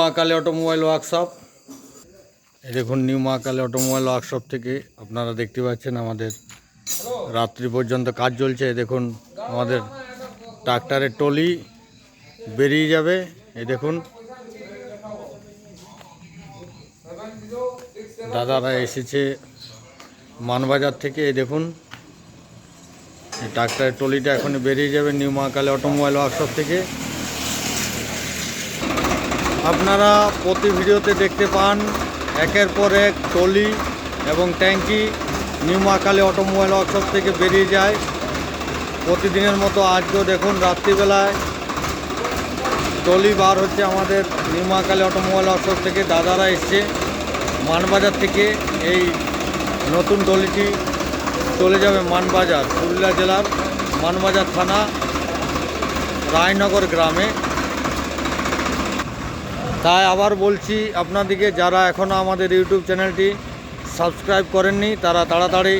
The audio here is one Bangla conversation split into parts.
Mahakali automobile workshop. এই দেখুন নিউ মহাকালী অটোমোবাইল ওয়ার্কশপ থেকে আপনারা দেখতে পাচ্ছেন আমাদের রাত্রি পর্যন্ত কাজ চলছে। দেখুন আমাদের ট্রাক্টরের টলি বেরিয়ে যাবে। এই দেখুন দাদারা এসেছে মানবাজার থেকে। এই দেখুন এই ট্রাক্টরের টলিটা এখন বেরিয়ে যাবে নিউ মহাকালী অটোমোবাইল ওয়ার্কশপ থেকে। আপনারা প্রতি ভিডিওতে দেখতে পান একের পর এক টলি এবং ট্যাঙ্কি নিউ মহাকালী অটোমোবাইল ওয়ার্কশপ থেকে বেরিয়ে যায়। প্রতিদিনের মতো আজকেও দেখুন রাত্রিবেলায় টলি বার হচ্ছে আমাদের নিউ মহাকালী অটোমোবাইল ওয়ার্কশপ থেকে। দাদারা এসছে মানবাজার থেকে। এই নতুন টলিটি চলে যাবে মানবাজার, পুরুলিয়া জেলার মানবাজার থানা রায়নগর গ্রামে। তাই আবার বলছি আপনাদেরকে, যারা এখনও আমাদের ইউটিউব চ্যানেলটি সাবস্ক্রাইব করেননি তারা তাড়াতাড়ি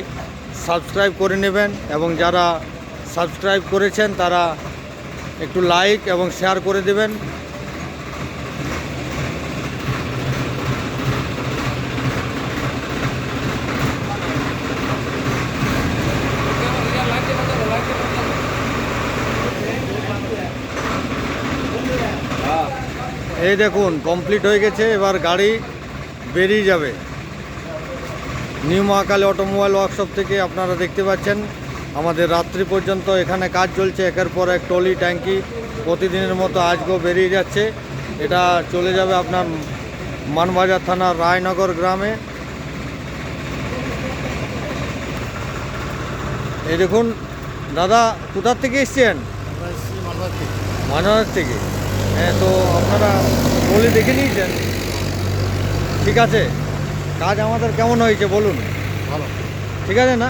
সাবস্ক্রাইব করে নেবেন, এবং যারা সাবস্ক্রাইব করেছেন তারা একটু লাইক এবং শেয়ার করে দেবেন। এই দেখুন কমপ্লিট হয়ে গেছে, এবার গাড়ি বেরিয়ে যাবে নিউ মহাকালী অটোমোবাইল ওয়ার্কশপ থেকে। আপনারা দেখতে পাচ্ছেন আমাদের রাত্রি পর্যন্ত এখানে কাজ চলছে। একের পর এক টলি ট্যাঙ্কি প্রতিদিনের মতো আজকেও বেরিয়ে যাচ্ছে। এটা চলে যাবে আপনার মানবাজার থানার রায়নগর গ্রামে। এই দেখুন দাদা কোথার থেকে এসছেন? মানবাজার থেকে। হ্যাঁ, তো আপনারা টলি দেখে নিয়েছেন? ঠিক আছে, কাজ আমাদের কেমন হয়েছে বলুন? ভালো। ঠিক আছে না?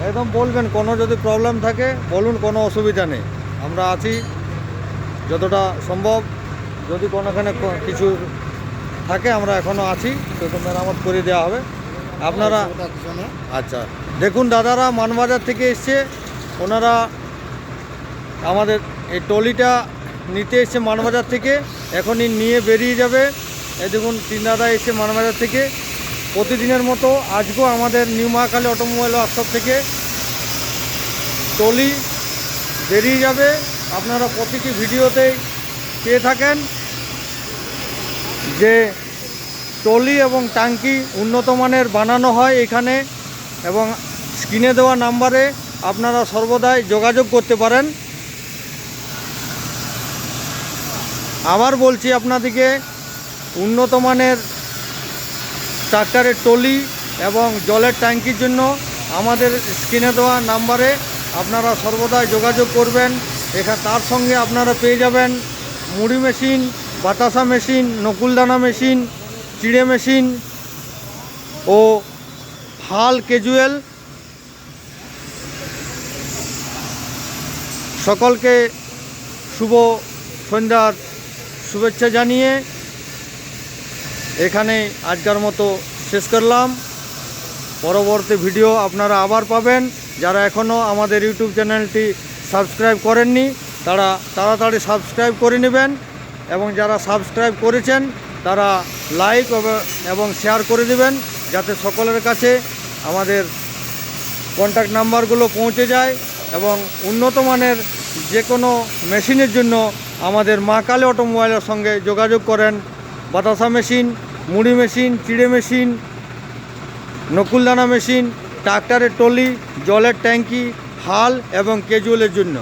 একদম বলবেন, কোনো যদি প্রবলেম থাকে বলুন, কোনো অসুবিধা নেই, আমরা আছি যতটা সম্ভব। যদি কোনোখানে কিছু থাকে আমরা এখনও আছি, সেটা মেরামত করে দেওয়া হবে আপনারা। আচ্ছা দেখুন দাদারা মানবাজার থেকে এসছে, ওনারা আমাদের এই টলিটা নিতে এসছে মানবাজার থেকে, এখনই নিয়ে বেরিয়ে যাবে। এই দেখুন তিন দাদা এসছে মানবাজার থেকে। প্রতিদিনের মতো আজকেও আমাদের নিউ মহাকালী অটোমোবাইল ওয়ার্কশপ থেকে টলি বেরিয়ে যাবে। আপনারা প্রতিটি ভিডিওতেই পেয়ে থাকেন যে টলি এবং ট্যাঙ্কি উন্নত মানের বানানো হয় এখানে, এবং স্ক্রিনে দেওয়া নাম্বারে আপনারা সর্বদাই যোগাযোগ করতে পারেন। আবার বলছি আপনাদেরকে, উন্নত মানের ট্রাক্টরের টলি এবং জলের ট্যাঙ্কির জন্য আমাদের স্ক্রিনে দেওয়া নাম্বারে আপনারা সর্বদাই যোগাযোগ করবেন। তার সঙ্গে আপনারা পেয়ে যাবেন মুড়ি মেশিন, বাতাসা মেশিন, নকুলদানা মেশিন, চিড়ে মেশিন ও হাল ক্যাজুয়াল। সকলকে শুভ সন্ধ্যার শুভেচ্ছা জানিয়ে এখানে আজকের মতো শেষ করলাম। পরবর্তী ভিডিও আপনারা আবার পাবেন। যারা এখনও আমাদের ইউটিউব চ্যানেলটি সাবস্ক্রাইব করেননি তারা তাড়াতাড়ি সাবস্ক্রাইব করে নেবেন, এবং যারা সাবস্ক্রাইব করেছেন তারা লাইক এবং শেয়ার করে দেবেন, যাতে সকলের কাছে আমাদের কন্ট্যাক্ট নাম্বারগুলো পৌঁছে যায়। এবং উন্নত মানের যে কোনো মেশিনের জন্য আমাদের মহাকালী অটোমোবাইলের সঙ্গে যোগাযোগ করেন। বাতাসা মেশিন, মুড়ি মেশিন, চিড়ে মেশিন, নকুলদানা মেশিন, ট্রাক্টরের টলি, জলের ট্যাঙ্কি, হাল এবং ক্যাজুয়ালের জন্য।